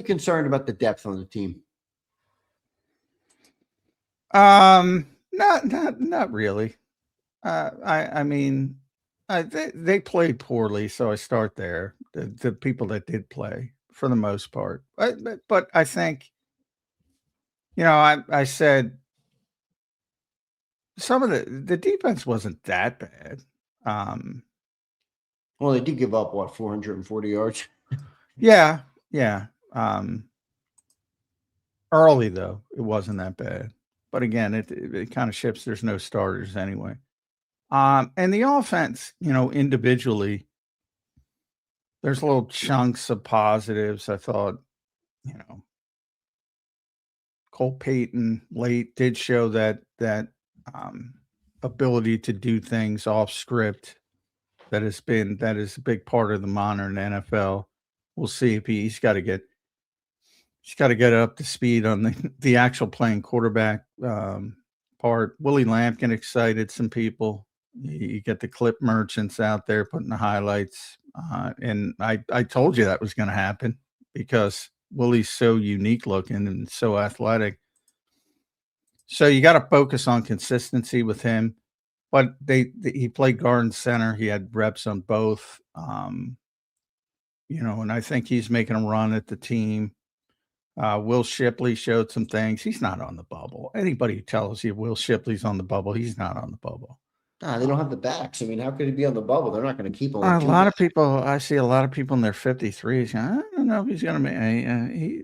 you concerned about the depth on the team? Not really. I mean, they played poorly, so I start there. The people that did play, for the most part, but I think, I said some of the defense wasn't that bad. Well, they did give up, 440 yards? Yeah, yeah. Early though, it wasn't that bad. But again, it kind of shifts. There's no starters anyway. And the offense, individually, there's little chunks of positives. I thought, Cole Payton late did show that ability to do things off script that is a big part of the modern NFL. We'll see if he's got to get up to speed on the actual playing quarterback part. Willie Lampkin excited some people. You get the clip merchants out there putting the highlights, and I told you that was going to happen because Willie's so unique looking and so athletic. So you got to focus on consistency with him. But he played guard and center. He had reps on both. And I think he's making a run at the team. Will Shipley showed some things. He's not on the bubble. Anybody who tells you Will Shipley's on the bubble, he's not on the bubble. They don't have the backs. I mean, how could he be on the bubble? They're not going to keep him. I see a lot of people in their 53s. I don't know if he's going to be.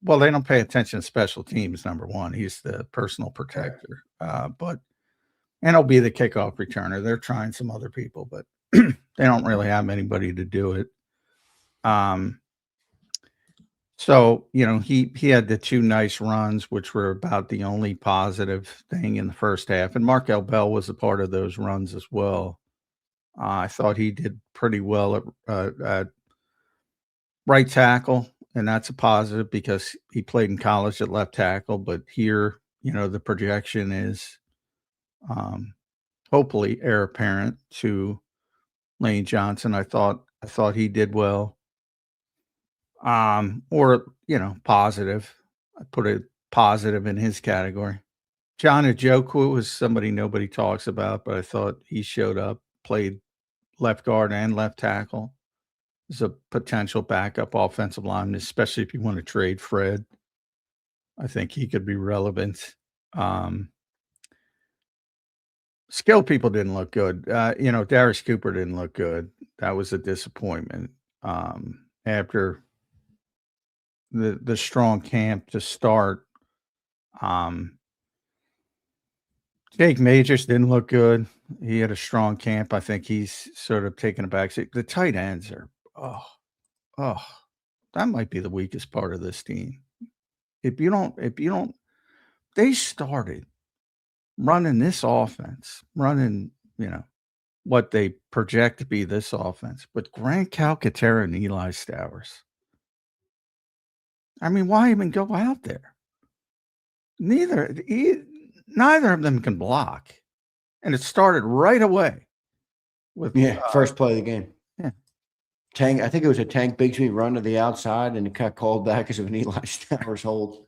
Well, they don't pay attention to special teams, number one. He's the personal protector. And he'll be the kickoff returner. They're trying some other people, but they don't really have anybody to do it. So, he had the two nice runs, which were about the only positive thing in the first half. And Markel Bell was a part of those runs as well. I thought he did pretty well at right tackle, and that's a positive because he played in college at left tackle. But here, the projection is hopefully heir apparent to Lane Johnson. I thought he did well. Positive. I put a positive in his category. John Njoku was somebody nobody talks about, but I thought he showed up, played left guard and left tackle. As a potential backup offensive lineman, especially if you want to trade Fred. I think he could be relevant. Skilled people didn't look good. Darius Cooper didn't look good. That was a disappointment. After the strong camp to start. Jake Majors didn't look good. He had a strong camp. I think he's sort of taken a backseat. The tight ends are, that might be the weakest part of this team. If you don't, they started running this offense, what they project to be this offense, with Grant Calcaterra and Eli Stowers. I mean, why even go out there? Neither of them can block. And it started right away with first play of the game. Yeah. I think it was a Tank Bigsby run to the outside, and it got called back because of an Eli Stowers hold.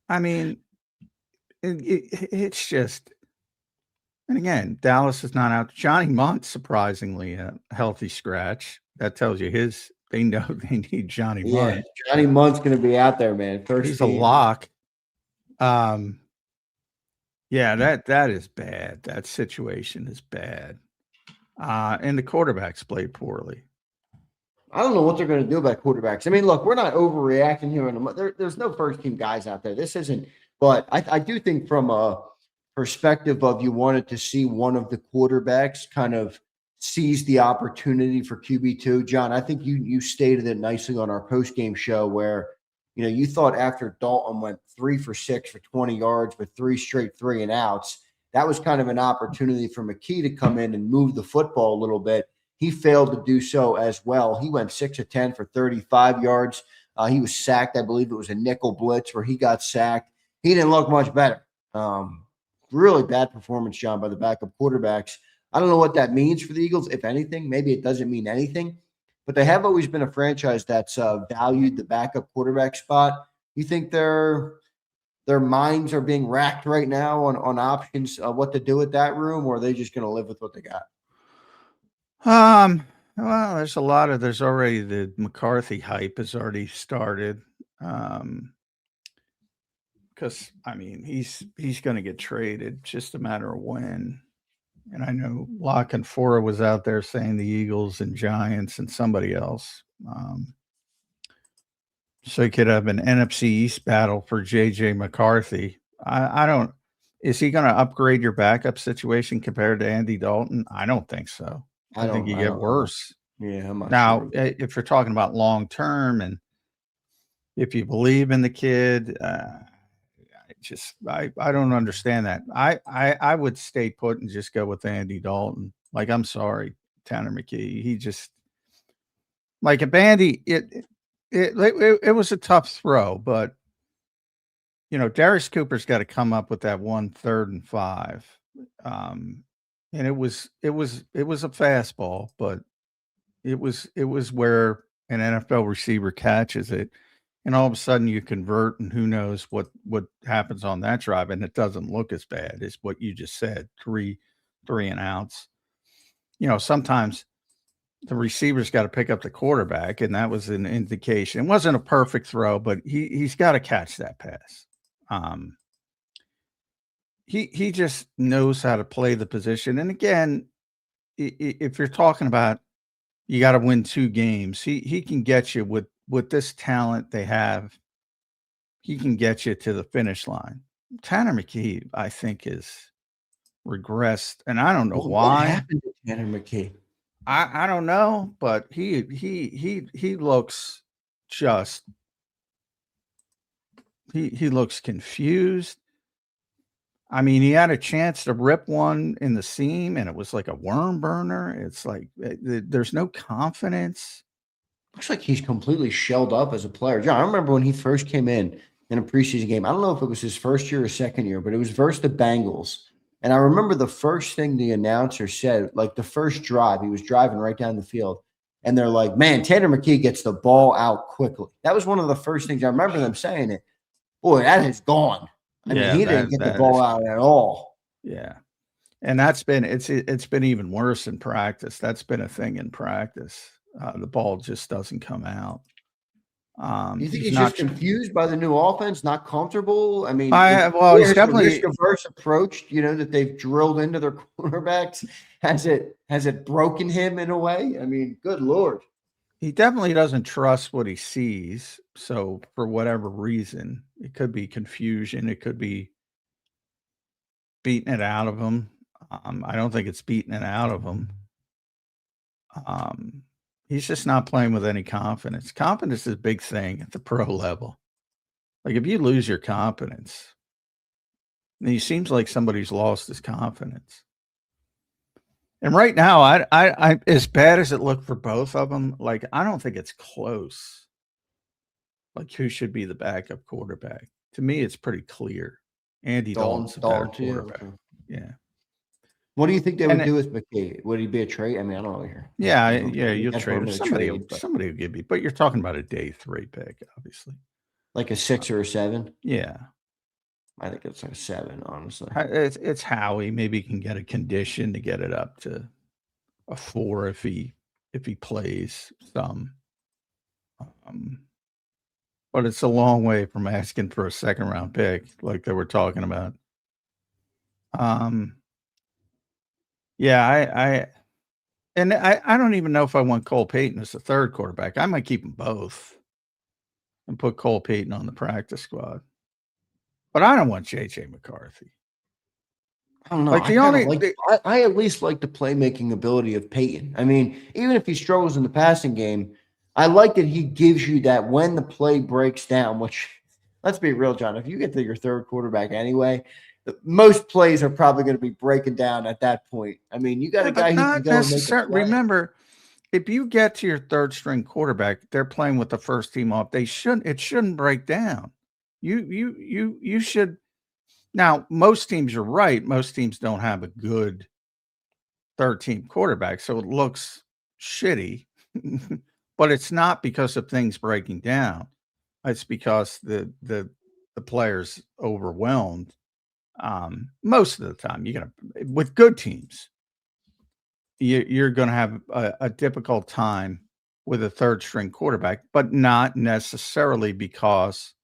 I mean, it's just, and again, Dallas is not out. Johnny Munt's surprisingly a healthy scratch. That tells you they know they need Johnny Munt. Yeah, Johnny Munt's going to be out there, man. He's a lock. Yeah, that is bad. That situation is bad. And the quarterbacks played poorly. I don't know what they're going to do about quarterbacks. I mean, look, we're not overreacting here. There's no first-team guys out there. This isn't – but I do think from a perspective of you wanted to see one of the quarterbacks kind of seize the opportunity for QB2. John, I think you stated it nicely on our post-game show where, you thought after Dalton went 3 for 6 for 20 yards with 3 straight 3-and-outs, that was kind of an opportunity for McKee to come in and move the football a little bit. He failed to do so as well. He went 6 of 10 for 35 yards. He was sacked. I believe it was a nickel blitz where he got sacked. He didn't look much better. Really bad performance, John, by the backup quarterbacks. I don't know what that means for the Eagles, if anything. Maybe it doesn't mean anything. but they have always been a franchise that's valued the backup quarterback spot. You think their minds are being racked right now on options, what to do with that room, or are they just going to live with what they got? Well, there's already the McCarthy hype has already started. Because I mean, he's going to get traded, just a matter of when. And I know Locke and Fora was out there saying the Eagles and Giants and somebody else. So you could have an NFC East battle for JJ McCarthy. I don't. Is he going to upgrade your backup situation compared to Andy Dalton? I don't think so. I think you get worse. Yeah, I'm not Now, sure. if you're talking about long term and if you believe in the kid, I don't understand that. I would stay put and just go with Andy Dalton. Like, I'm sorry, Tanner McKee. He just like if Andy, it was a tough throw, but Darius Cooper's got to come up with that 1 3rd and 5. And it was a fastball, but it was where an NFL receiver catches it. And all of a sudden you convert, and who knows what happens on that drive. And it doesn't look as bad as what you just said, three and outs. Sometimes the receiver's got to pick up the quarterback, and that was an indication. It wasn't a perfect throw, but he's got to catch that pass. He just knows how to play the position. And again, if you're talking about you got to win 2 games, he can get you with this talent they have. He can get you to the finish line. Tanner McKee, I think, is regressed, and I don't know why. What happened to Tanner McKee? I don't know, but he looks just he looks confused. I mean, he had a chance to rip one in the seam, and it was like a worm burner. It's like there's no confidence. Looks like he's completely shelled up as a player. John, I remember when he first came in a preseason game. I don't know if it was his first year or second year, but it was versus the Bengals. And I remember the first thing the announcer said, like the first drive, he was driving right down the field. And they're like, man, Tanner McKee gets the ball out quickly. That was one of the first things I remember them saying it. Boy, that is gone. I mean, he didn't get the ball out at all. Yeah. And it's been even worse in practice. That's been a thing in practice. The ball just doesn't come out. You think he's just confused by the new offense, not comfortable? I mean, he's definitely risk-averse approach, that they've drilled into their quarterbacks. Has it broken him in a way? I mean, good Lord. He definitely doesn't trust what he sees. So for whatever reason, it could be confusion. It could be beating it out of him. I don't think it's beating it out of him. He's just not playing with any confidence. Confidence is a big thing at the pro level. Like if you lose your confidence, then he seems like somebody's lost his confidence. And right now, I as bad as it looked for both of them, like I don't think it's close. Like who should be the backup quarterback? To me, it's pretty clear. Andy Dalton's a better quarterback. Okay. Yeah. What do you think they would do with McKee? Would he be a trade? I mean, I don't know here. Yeah, you'll trade him. Somebody will give you, but you're talking about a day 3 pick, obviously. Like a 6 or a 7? Yeah. I think it's like a 7, honestly. It's Howie. Maybe he can get a condition to get it up to a 4 if he plays some. But it's a long way from asking for a 2nd round pick, like they were talking about. Yeah, I don't even know if I want Cole Payton as the 3rd quarterback. I might keep them both and put Cole Payton on the practice squad. But I don't want JJ McCarthy. I don't know. I at least like the playmaking ability of Payton. I mean, even if he struggles in the passing game, I like that he gives you that when the play breaks down, which let's be real, John, if you get to your 3rd quarterback anyway, most plays are probably going to be breaking down at that point. I mean, you got a guy who can go and make a play. Remember, if you get to your 3rd string quarterback, they're playing with the first team off. It shouldn't break down. You should. Now, most teams are right. Most teams don't have a good 3rd team quarterback, so it looks shitty. but it's not because of things breaking down. It's because the players overwhelmed. Most of the time, with good teams, you're going to have a difficult time with a third string quarterback, but not necessarily because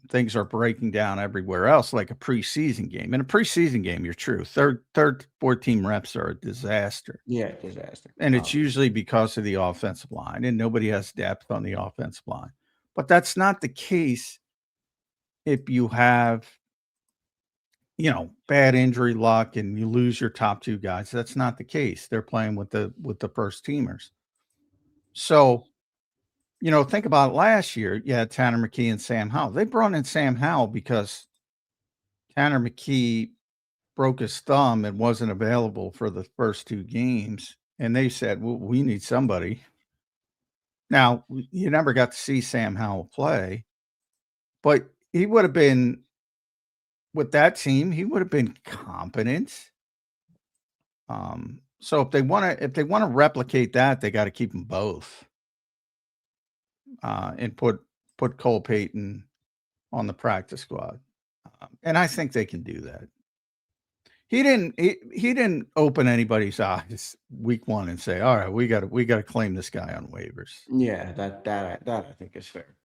things are breaking down everywhere else, like a preseason game. In a preseason game, you're true. Third, fourth team reps are a disaster. Yeah, disaster. And it's usually because of the offensive line, and nobody has depth on the offensive line. But that's not the case if you have, bad injury luck and you lose your top two guys. That's not the case. They're playing with the first teamers. So, think about last year. You had Tanner McKee and Sam Howell. They brought in Sam Howell because Tanner McKee broke his thumb and wasn't available for the first two games. And they said, well, we need somebody. Now, you never got to see Sam Howell play, but he would have been, with that team, he would have been competent. So if they want to replicate that, they got to keep them both. And put Cole Payton on the practice squad. And I think they can do that. He didn't open anybody's eyes week one and say, all right, we got to claim this guy on waivers. Yeah, that I think is fair.